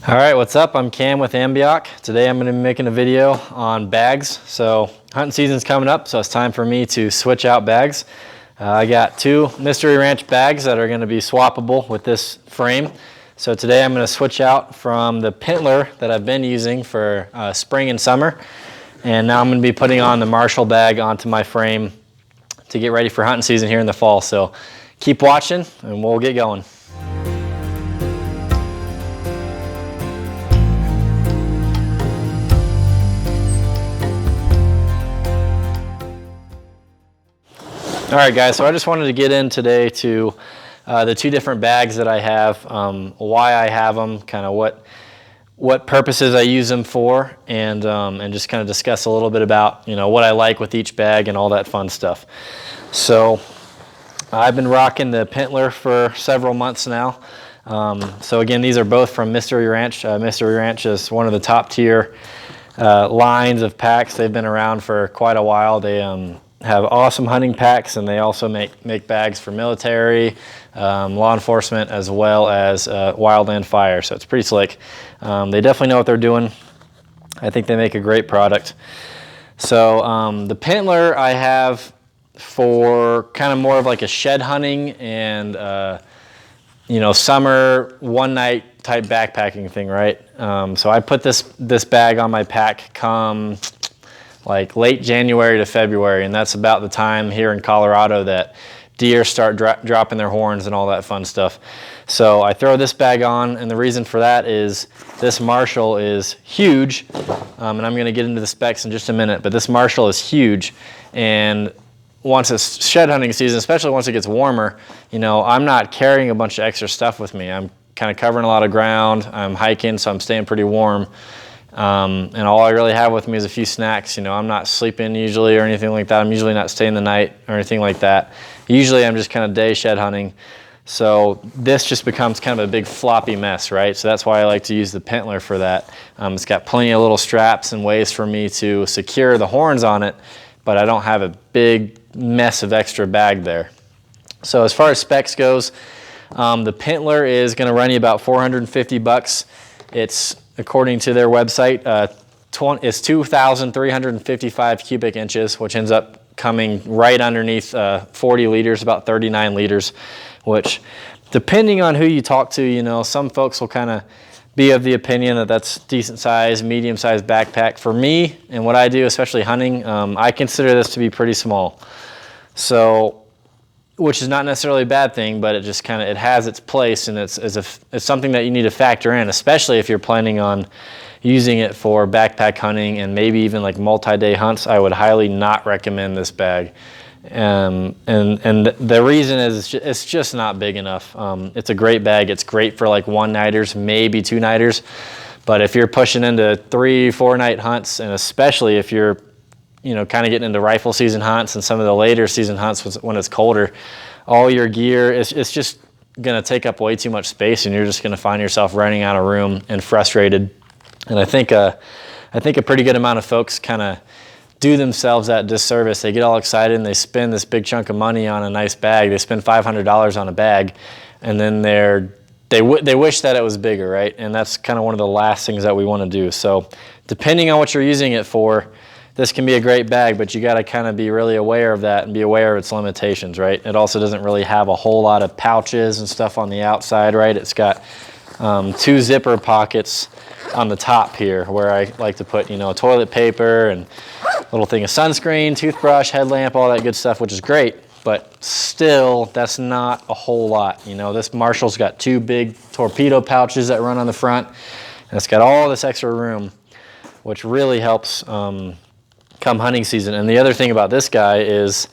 All right, what's up? I'm Cam with Ambioc. Today I'm going to be making a video on bags. So hunting season's coming up, so it's time for me to switch out bags. I got two Mystery Ranch bags that are going to be swappable with this frame. So today I'm going to switch out from the Pintler that I've been using for spring and summer. And now I'm going to be putting on the Marshall bag onto my frame to get ready for hunting season here in the fall. So keep watching and we'll get going. All right, guys, so I just wanted to get in today to the two different bags that I have, why I have them, kind of what purposes I use them for, and just kind of discuss a little bit about, what I like with each bag and all that fun stuff. So I've been rocking the Pintler for several months now. So again, these are both from Mystery Ranch. Mystery Ranch is one of the top tier lines of packs. They've been around for quite a while. They have awesome hunting packs, and they also make bags for military, law enforcement, as well as wildland fire. So it's pretty slick. They definitely know what they're doing. I think they make a great product. So the Pintler I have for kind of more of like a shed hunting and summer one night type backpacking thing, right? So I put this bag on my pack come like late January to February, and that's about the time here in Colorado that deer start dropping their horns and all that fun stuff. So I throw this bag on, and the reason for that is this Marshall is huge, and I'm going to get into the specs in just a minute, but this Marshall is huge, and once it's shed hunting season, especially once it gets warmer, I'm not carrying a bunch of extra stuff with me. I'm kind of covering a lot of ground. I'm hiking, so I'm staying pretty warm. And all I really have with me is a few snacks. I'm not sleeping usually or anything like that. I'm usually not staying the night or anything like that. Usually I'm just kind of day shed hunting. So this just becomes kind of a big floppy mess, right? So that's why I like to use the Pintler for that. It's got plenty of little straps and ways for me to secure the horns on it, but I don't have a big mess of extra bag there. So as far as specs goes, the Pintler is going to run you about $450. It's, according to their website, it's 2,355 cubic inches, which ends up coming right underneath 40 liters, about 39 liters, which, depending on who you talk to, some folks will kind of be of the opinion that that's decent size, medium sized backpack. For me and what I do, especially hunting, I consider this to be pretty small. So, which is not necessarily a bad thing, but it just it has its place, and it's something that you need to factor in, especially if you're planning on using it for backpack hunting and maybe even like multi-day hunts. I would highly not recommend this bag. And the reason is it's just not big enough. It's a great bag. It's great for like one-nighters, maybe two-nighters. But if you're pushing into 3-4 night hunts, and especially if you're kind of getting into rifle season hunts and some of the later season hunts when it's colder, all your gear, it's just going to take up way too much space, and you're just going to find yourself running out of room and frustrated. And I think a pretty good amount of folks kind of do themselves that disservice. They get all excited and they spend this big chunk of money on a nice bag. They spend $500 on a bag, and then they wish that it was bigger, right? And that's kind of one of the last things that we want to do. So depending on what you're using it for, this can be a great bag, but you got to kind of be really aware of that and be aware of its limitations, right? It also doesn't really have a whole lot of pouches and stuff on the outside, right? It's got 2 zipper pockets on the top here where I like to put, toilet paper and a little thing of sunscreen, toothbrush, headlamp, all that good stuff, which is great, but still, that's not a whole lot. This Marshall's got 2 big torpedo pouches that run on the front, and it's got all this extra room, which really helps come hunting season. And the other thing about this guy is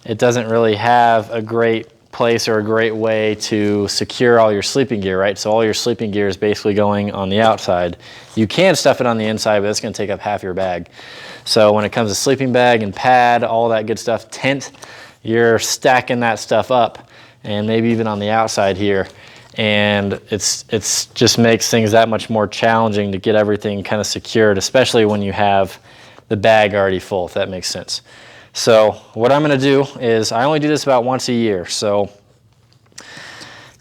it doesn't really have a great place or a great way to secure all your sleeping gear, right? So all your sleeping gear is basically going on the outside. You can stuff it on the inside, but it's going to take up half your bag. So when it comes to sleeping bag and pad, all that good stuff, tent, you're stacking that stuff up, and maybe even on the outside here. And it's just makes things that much more challenging to get everything kind of secured, especially when you have the bag already full, if that makes sense. So what I'm going to do is I only do this about once a year. So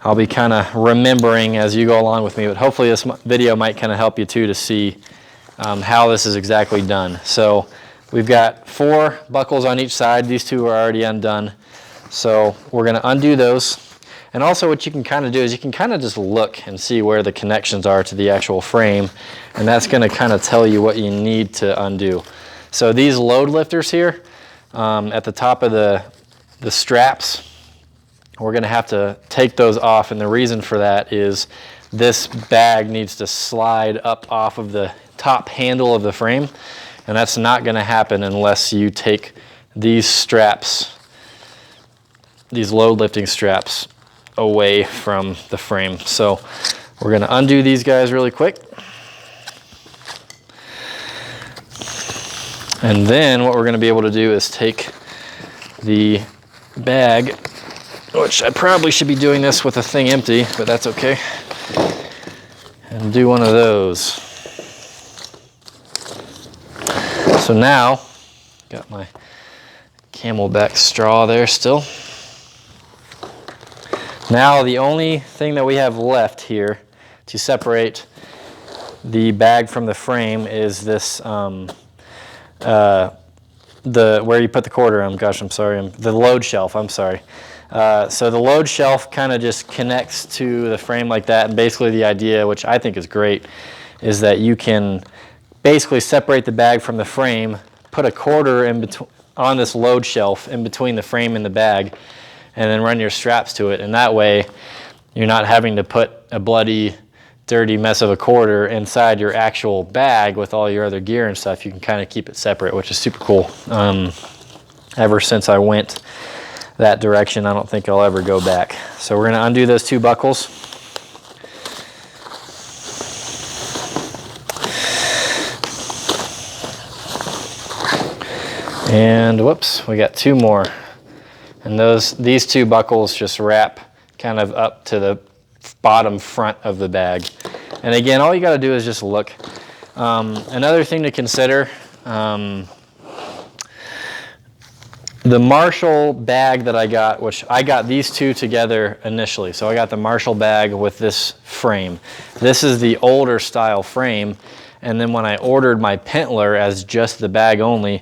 I'll be kind of remembering as you go along with me, but hopefully this video might kind of help you too to see how this is exactly done. So we've got 4 buckles on each side. These 2 are already undone. So we're going to undo those. And also what you can kind of do is you can kind of just look and see where the connections are to the actual frame, and that's going to kind of tell you what you need to undo. So these load lifters here at the top of the straps, we're going to have to take those off, and the reason for that is this bag needs to slide up off of the top handle of the frame, and that's not going to happen unless you take these straps, these load lifting straps, away from the frame. So we're going to undo these guys really quick. And then what we're going to be able to do is take the bag, which I probably should be doing this with the thing empty, but that's okay, and do one of those. So now, got my Camelback straw there still. Now the only thing that we have left here to separate the bag from the frame is this, where you put the quarter on. Gosh, I'm sorry, the load shelf, I'm sorry. So the load shelf kind of just connects to the frame like that, and basically the idea, which I think is great, is that you can basically separate the bag from the frame, put a quarter in between on this load shelf in between the frame and the bag, and then run your straps to it, and that way you're not having to put a bloody, dirty mess of a quarter inside your actual bag with all your other gear and stuff. You can kind of keep it separate, which is super cool. Ever since I went that direction, I don't think I'll ever go back. So we're going to undo those 2 buckles. And whoops, we got 2 more. And these 2 buckles just wrap kind of up to the bottom front of the bag. And again, all you got to do is just look. Another thing to consider, the Marshall bag that I got, which I got these 2 together initially. So I got the Marshall bag with this frame. This is the older style frame. And then when I ordered my Pentler as just the bag only,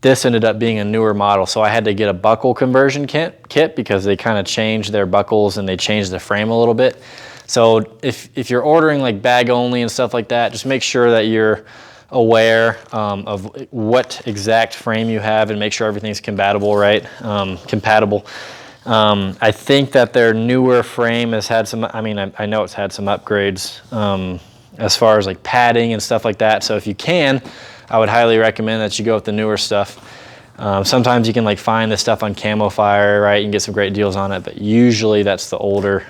this ended up being a newer model, so I had to get a buckle conversion kit because they kind of changed their buckles and they changed the frame a little bit. So if you're ordering like bag only and stuff like that, just make sure that you're aware of what exact frame you have and make sure everything's compatible, right? I think that their newer frame has had some, I know it's had some upgrades as far as like padding and stuff like that. So if you can, I would highly recommend that you go with the newer stuff. Sometimes you can like find this stuff on Camo Fire, right? You can get some great deals on it, but usually that's the older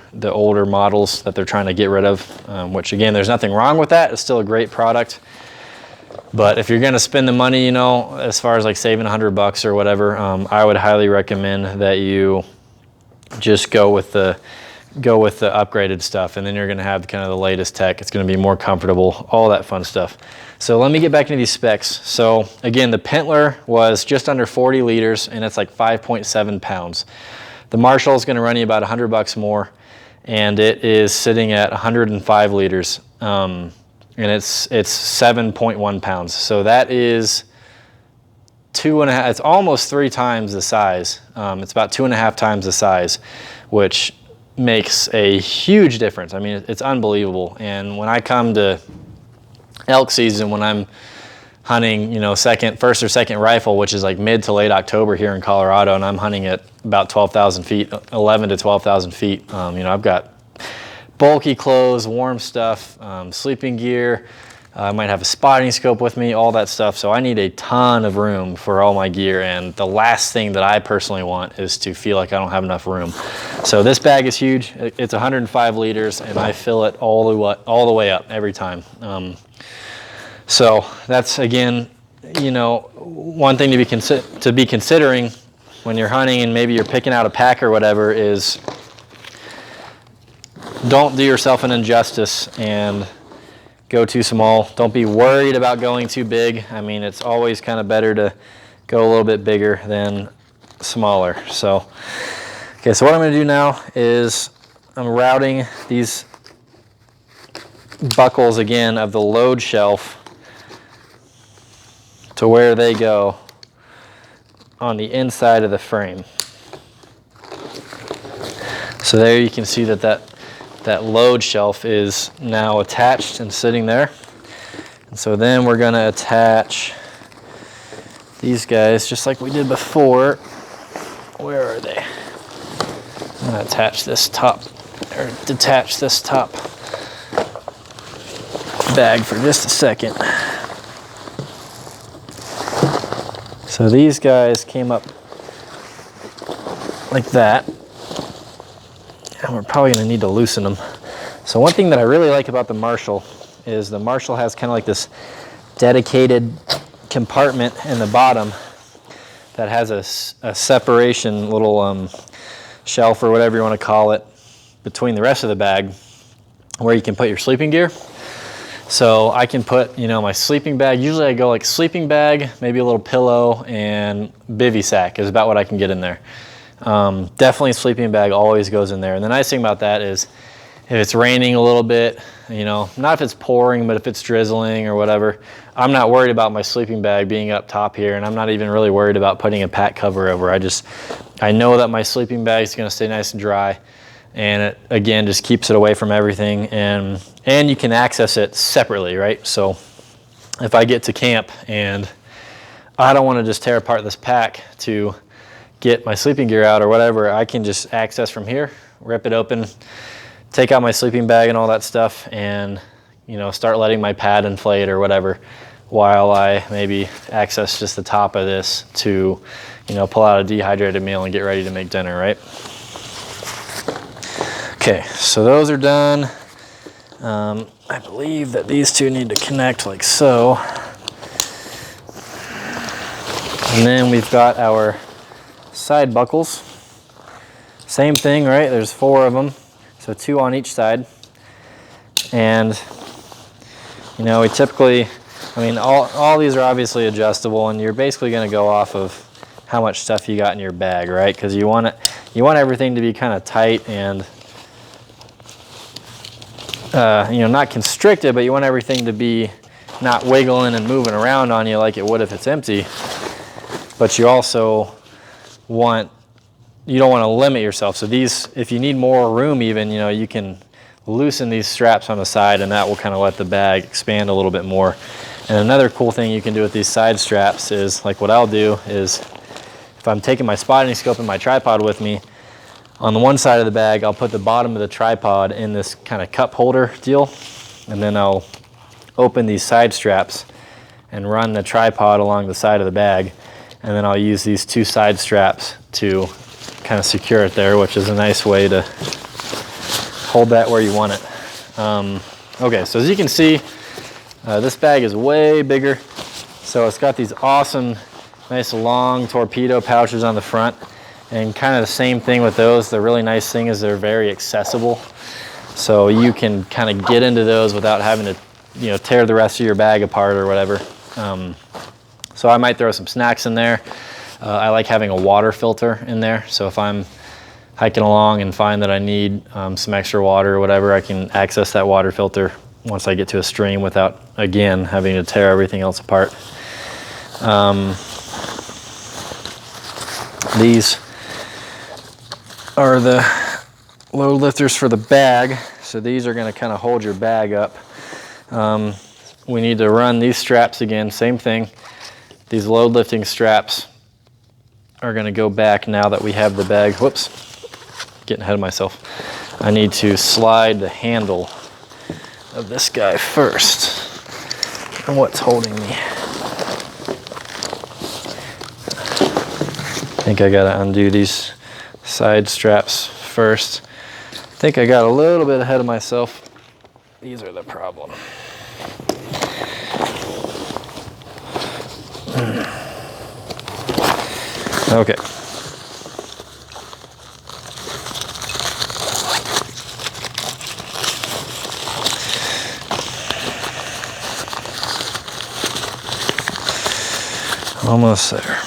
models that they're trying to get rid of, which again, there's nothing wrong with that. It's still a great product. But if you're gonna spend the money, you know, as far as like saving $100 or whatever, I would highly recommend that you just go with the upgraded stuff, and then you're gonna have kind of the latest tech. It's gonna be more comfortable, all that fun stuff. So let me get back into these specs. So again, the Pentler was just under 40 liters and it's like 5.7 pounds. The Marshall is gonna run you about $100 more, and it is sitting at 105 liters. And it's 7.1 pounds. So that is 2.5, it's almost 3 times the size. It's about 2.5 times the size, which makes a huge difference. I mean, it's unbelievable. And when I come to elk season, when I'm hunting, you know, first or second rifle, which is like mid to late October here in Colorado, and I'm hunting at about 12,000 feet, 11 to 12,000 feet. You know, I've got bulky clothes, warm stuff, sleeping gear. I might have a spotting scope with me, all that stuff. So I need a ton of room for all my gear. And the last thing that I personally want is to feel like I don't have enough room. So this bag is huge. It's 105 liters, and I fill it all the way up every time. So that's, again, you know, one thing to be considering when you're hunting and maybe you're picking out a pack or whatever is don't do yourself an injustice and go too small. Don't be worried about going too big. I mean, it's always kind of better to go a little bit bigger than smaller. So, Okay, so what I'm going to do now is I'm routing these buckles again of the load shelf to where they go on the inside of the frame. So there you can see that load shelf is now attached and sitting there. And so then we're going to attach these guys just like we did before. Where are they? I'm going to attach this top, or detach this top bag for just a second. So these guys came up like that, and we're probably going to need to loosen them. So one thing that I really like about the Marshall is the Marshall has kind of like this dedicated compartment in the bottom that has a separation little shelf or whatever you want to call it between the rest of the bag where you can put your sleeping gear. So I can put, my sleeping bag. Usually I go like sleeping bag, maybe a little pillow, and bivy sack is about what I can get in there. Definitely sleeping bag always goes in there. And the nice thing about that is if it's raining a little bit, not if it's pouring, but if it's drizzling or whatever, I'm not worried about my sleeping bag being up top here, and I'm not even really worried about putting a pack cover over. I know that my sleeping bag is going to stay nice and dry, and it, again, just keeps it away from everything, and you can access it separately, right? So if I get to camp and I don't want to just tear apart this pack to get my sleeping gear out or whatever, I can just access from here, rip it open, take out my sleeping bag and all that stuff, and start letting my pad inflate or whatever while I maybe access just the top of this to pull out a dehydrated meal and get ready to make dinner, right? Okay, so those are done. I believe that these two need to connect like so. And then we've got our side buckles. Same thing, right? There's 4 of them. So 2 on each side. And, we typically, all these are obviously adjustable, and you're basically going to go off of how much stuff you got in your bag, right? Because you want everything to be kind of tight and, not constricted, but you want everything to be not wiggling and moving around on you like it would if it's empty. But you also you don't want to limit yourself. So these, if you need more room even, you can loosen these straps on the side, and that will kind of let the bag expand a little bit more. And another cool thing you can do with these side straps is, like what I'll do is, if I'm taking my spotting scope and my tripod with me, on the one side of the bag, I'll put the bottom of the tripod in this kind of cup holder deal, and then I'll open these side straps and run the tripod along the side of the bag, and then I'll use these 2 side straps to kind of secure it there, which is a nice way to hold that where you want it. Okay, so as you can see, this bag is way bigger. So it's got these awesome, nice long torpedo pouches on the front, and kind of the same thing with those. The really nice thing is they're very accessible. So you can kind of get into those without having to, tear the rest of your bag apart or whatever. So I might throw some snacks in there. I like having a water filter in there. So if I'm hiking along and find that I need some extra water or whatever, I can access that water filter once I get to a stream without, again, having to tear everything else apart. These are the load lifters for the bag. So these are going to kind of hold your bag up. We need to run these straps again, same thing. These load lifting straps are going to go back now that we have the bag. Whoops, getting ahead of myself. I need to slide the handle of this guy first. And what's holding me? I think I got to undo these side straps first. I think I got a little bit ahead of myself. These are the problem. Okay. Almost there.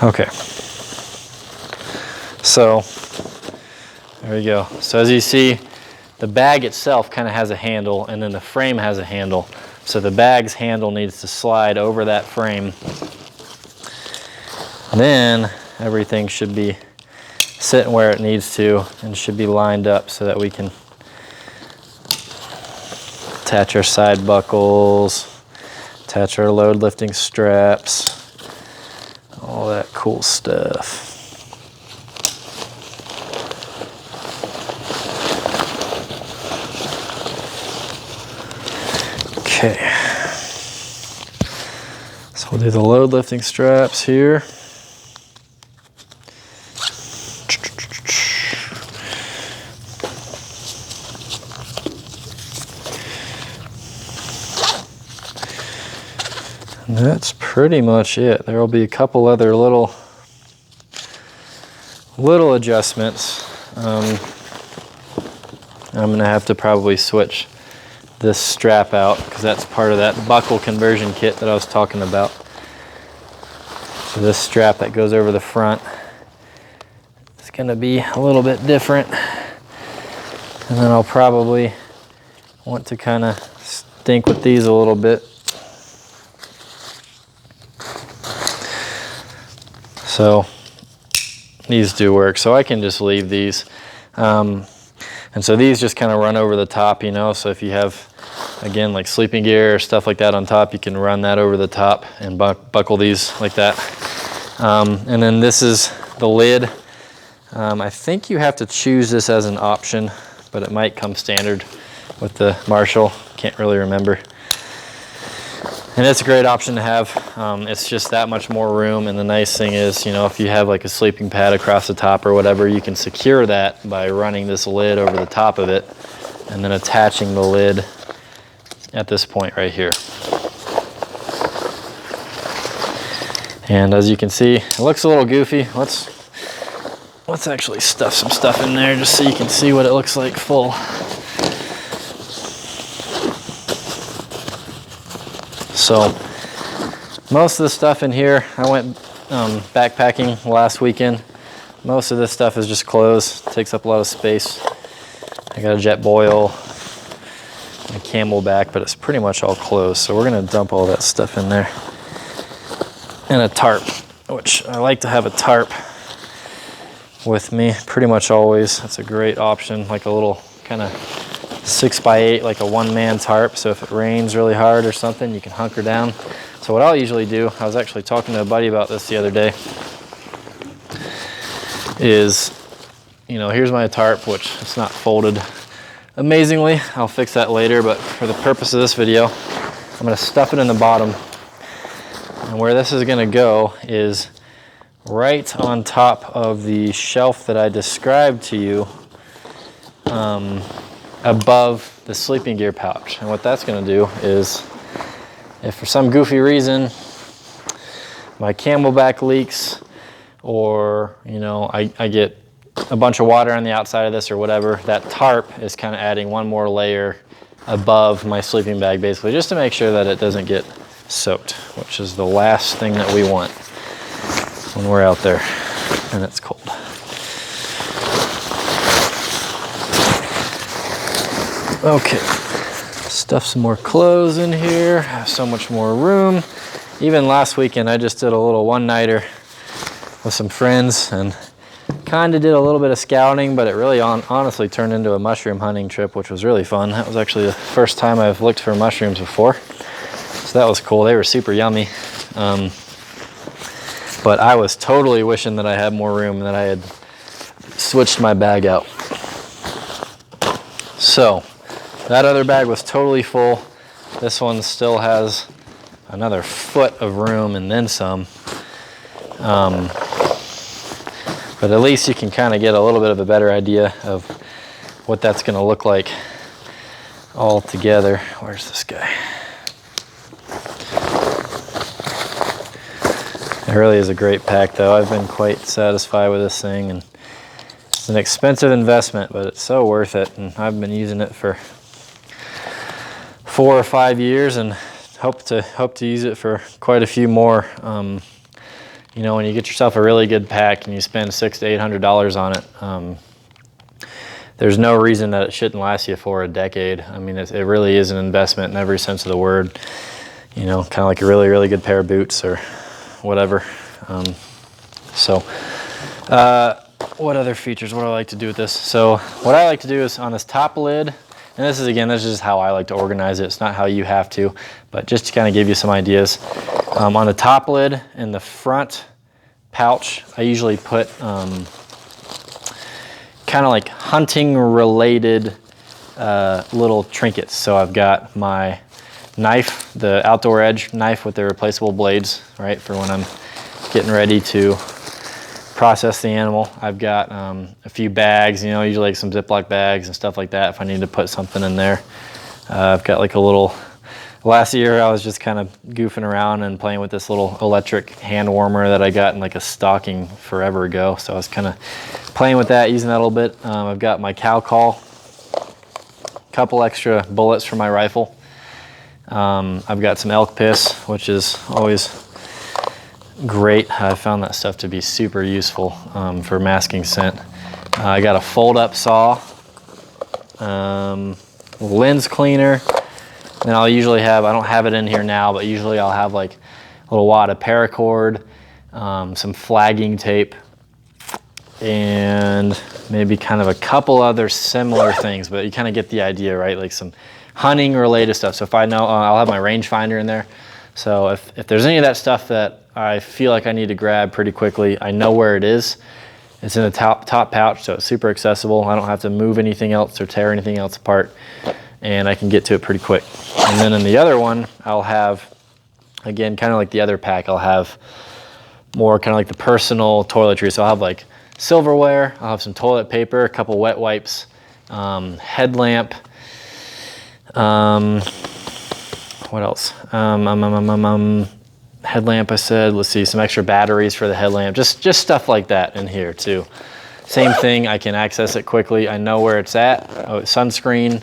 Okay. So there we go. So as you see, the bag itself kind of has a handle, and then the frame has a handle. So the bag's handle needs to slide over that frame. Then everything should be sitting where it needs to and should be lined up so that we can attach our side buckles, attach our load lifting straps, all that cool stuff. Okay, so we'll do the load lifting straps here. And that's pretty much it. There will be a couple other little adjustments. I'm gonna have to probably switch this strap out because that's part of that buckle conversion kit that I was talking about. So this strap that goes over the front is going to be a little bit different, and then I'll probably want to kind of stink with these a little bit. So these do work, so I can just leave these. And so these just kind of run over the top, you know, so if you have, again, like sleeping gear or stuff like that on top, you can run that over the top and buckle these like that. And then this is the lid. I think you have to choose this as an option, but it might come standard with the Marshall. Can't really remember. And it's a great option to have. It's just that much more room, and the nice thing is, you know, if you have like a sleeping pad across the top or whatever, you can secure that by running this lid over the top of it and then attaching the lid at this point right here. And as you can see, it looks a little goofy. Let's actually stuff some stuff in there just so you can see what it looks like full. So most of the stuff in here, I went backpacking last weekend. Most of this stuff is just clothes. It takes up a lot of space. I got a jet boil, a Camelback, but it's pretty much all clothes. So we're gonna dump all that stuff in there. And a tarp, which I like to have a tarp with me pretty much always. That's a great option, like a little kind of 6x8, like a one-man tarp, so if it rains really hard or something, you can hunker down. So what I'll usually do, I was actually talking to a buddy about this the other day, is, you know, here's my tarp, which it's not folded amazingly. I'll fix that later, but for the purpose of this video, I'm gonna stuff it in the bottom. And where this is gonna go is right on top of the shelf that I described to you, above the sleeping gear pouch. And what that's going to do is, if for some goofy reason my Camelback leaks, or you know I get a bunch of water on the outside of this or whatever, that tarp is kind of adding one more layer above my sleeping bag, basically just to make sure that it doesn't get soaked, which is the last thing that we want when we're out there and it's cold. Okay, stuff some more clothes in here, have so much more room. Even last weekend I just did a little one-nighter with some friends and kind of did a little bit of scouting, but it really honestly turned into a mushroom hunting trip, which was really fun. That was actually the first time I've looked for mushrooms before, so that was cool. They were super yummy, but I was totally wishing that I had more room and that I had switched my bag out. So that other bag was totally full. This one still has another foot of room and then some. But at least you can kind of get a little bit of a better idea of what that's going to look like all together. Where's this guy? It really is a great pack though. I've been quite satisfied with this thing, and it's an expensive investment, but it's so worth it. And I've been using it for 4 or 5 years and hope to use it for quite a few more. you know, when you get yourself a really good pack and you spend $600 to $800 on it, there's no reason that it shouldn't last you for a decade. I mean, it really is an investment in every sense of the word. You know, kind of like a really, really good pair of boots or whatever. What other features? What do I like to do with this? So what I like to do is on this top lid, and this is just how I like to organize it. It's not how you have to, but just to kind of give you some ideas. On the top lid in the front pouch, I usually put kind of like hunting related little trinkets. So I've got my knife, the Outdoor Edge knife with the replaceable blades, right, for when I'm getting ready to process the animal. I've got a few bags, you know, usually like some Ziploc bags and stuff like that if I need to put something in there. I've got like a little, last year I was just kind of goofing around and playing with this little electric hand warmer that I got in like a stocking forever ago. So I was kind of playing with that, using that a little bit. I've got my cow call, a couple extra bullets for my rifle. I've got some elk piss, which is always great. I found that stuff to be super useful for masking scent. I got a fold-up saw, lens cleaner, and I'll usually have, I don't have it in here now, but usually I'll have like a little wad of paracord, some flagging tape, and maybe kind of a couple other similar things, but you kind of get the idea, right? Like some hunting related stuff. So if I know, I'll have my rangefinder in there. So if there's any of that stuff that I feel like I need to grab pretty quickly, I know where it is. It's in the top pouch, so it's super accessible. I don't have to move anything else or tear anything else apart, and I can get to it pretty quick. And then in the other one, I'll have, again, kind of like the other pack, I'll have more kind of like the personal toiletries. So I'll have like silverware, I'll have some toilet paper, a couple wet wipes, headlamp, what else? Headlamp, I said. Let's see, some extra batteries for the headlamp. Just stuff like that in here too. Same thing, I can access it quickly. I know where it's at. Oh, sunscreen.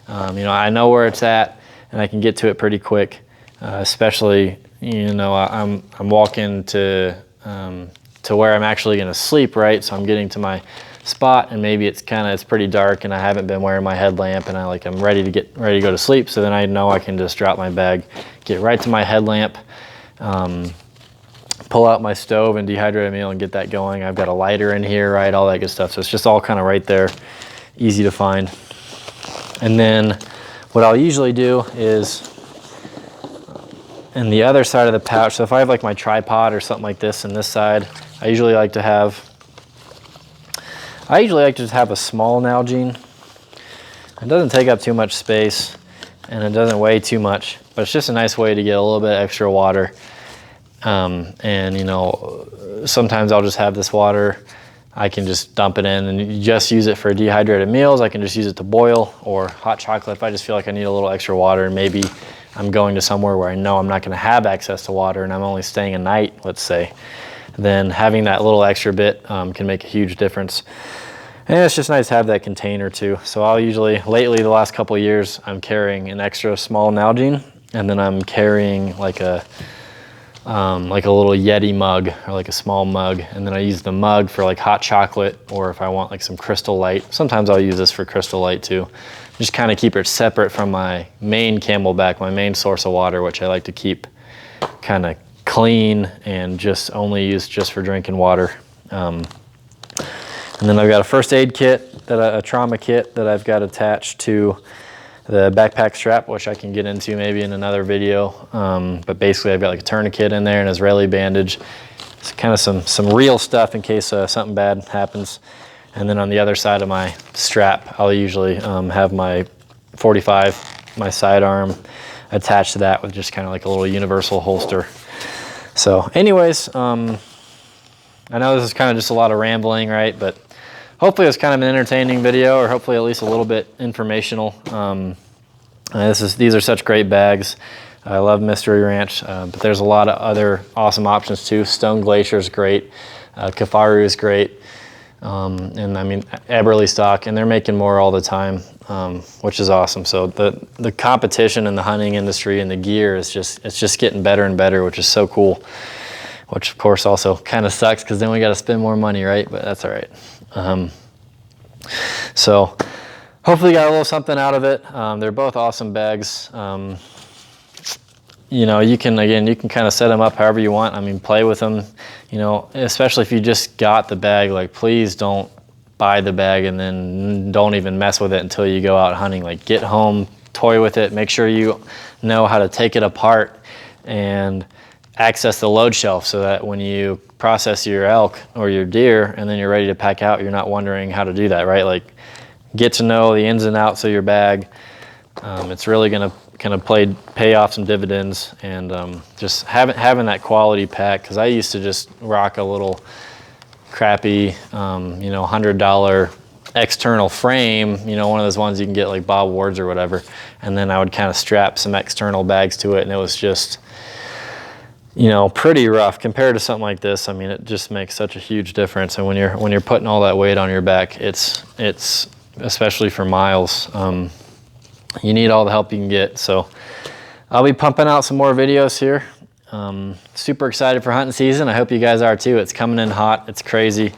You know, I know where it's at, and I can get to it pretty quick. Especially, you know, I'm walking to where I'm actually going to sleep, right? So I'm getting to my spot, and maybe it's pretty dark, and I haven't been wearing my headlamp, and I'm ready to go to sleep. So then I know I can just drop my bag, get right to my headlamp, pull out my stove and dehydrated meal and get that going. I've got a lighter in here, right? All that good stuff. So it's just all kind of right there, easy to find. And then what I'll usually do is in the other side of the pouch. So if I have like my tripod or something like this in this side, I usually like to just have a small Nalgene. It doesn't take up too much space and it doesn't weigh too much, but it's just a nice way to get a little bit extra water. And you know, sometimes I'll just have this water, I can just dump it in and you just use it for dehydrated meals. I can just use it to boil, or hot chocolate if I just feel like I need a little extra water, and maybe I'm going to somewhere where I know I'm not going to have access to water and I'm only staying a night, let's say. Then having that little extra bit can make a huge difference. And it's just nice to have that container too. So I'll usually, lately the last couple of years, I'm carrying an extra small Nalgene, and then I'm carrying like a little Yeti mug, or like a small mug, and then I use the mug for like hot chocolate, or if I want like some Crystal Light. Sometimes I'll use this for Crystal Light too. Just kind of keep it separate from my main Camelback, my main source of water, which I like to keep kind of clean and just only use just for drinking water. And then I've got a first aid kit, a trauma kit that I've got attached to the backpack strap, which I can get into maybe in another video. But basically I've got like a tourniquet in there, an Israeli bandage. It's kind of some real stuff in case something bad happens. And then on the other side of my strap, I'll usually have my 45, my sidearm, attached to that with just kind of like a little universal holster. So anyways, I know this is kind of just a lot of rambling, right? But hopefully it's kind of an entertaining video, or hopefully at least a little bit informational. These are such great bags. I love Mystery Ranch, but there's a lot of other awesome options too. Stone Glacier is great. Kafaru is great. And I mean, Eberly stock, and they're making more all the time, which is awesome. So the competition in the hunting industry and the gear is just getting better and better, which is so cool. which of course also kind of sucks because then we got to spend more money, right? But that's all right. So hopefully you got a little something out of it. They're both awesome bags. You know, you can kind of set them up however you want. I mean, play with them, you know, especially if you just got the bag. Like, please don't buy the bag and then don't even mess with it until you go out hunting. Like, get home, toy with it, make sure you know how to take it apart and access the load shelf so that when you process your elk or your deer and then you're ready to pack out, you're not wondering how to do that, right? Like, get to know the ins and outs of your bag. It's really going to kind of pay off some dividends, and just having that quality pack, because I used to just rock a little crappy, you know, $100 external frame, you know, one of those ones you can get like Bob Ward's or whatever, and then I would kind of strap some external bags to it, and it was just, you know, pretty rough compared to something like this. I mean, it just makes such a huge difference, and when you're putting all that weight on your back, it's especially for miles, you need all the help you can get. So I'll be pumping out some more videos here. Super excited for hunting season. I hope you guys are too. It's coming in hot. It's crazy.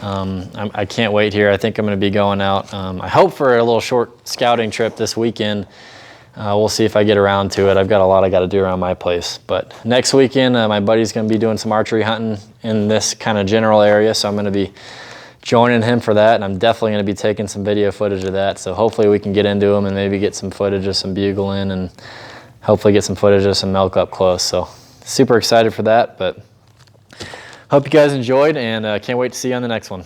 I can't wait here. I think I'm going to be going out. I hope for a little short scouting trip this weekend. We'll see if I get around to it. I've got a lot I got to do around my place. But next weekend, my buddy's going to be doing some archery hunting in this kind of general area. So I'm going to be joining him for that, and I'm definitely going to be taking some video footage of that. So hopefully we can get into them and maybe get some footage of some bugling and hopefully get some footage of some elk up close. So super excited for that, but hope you guys enjoyed, and can't wait to see you on the next one.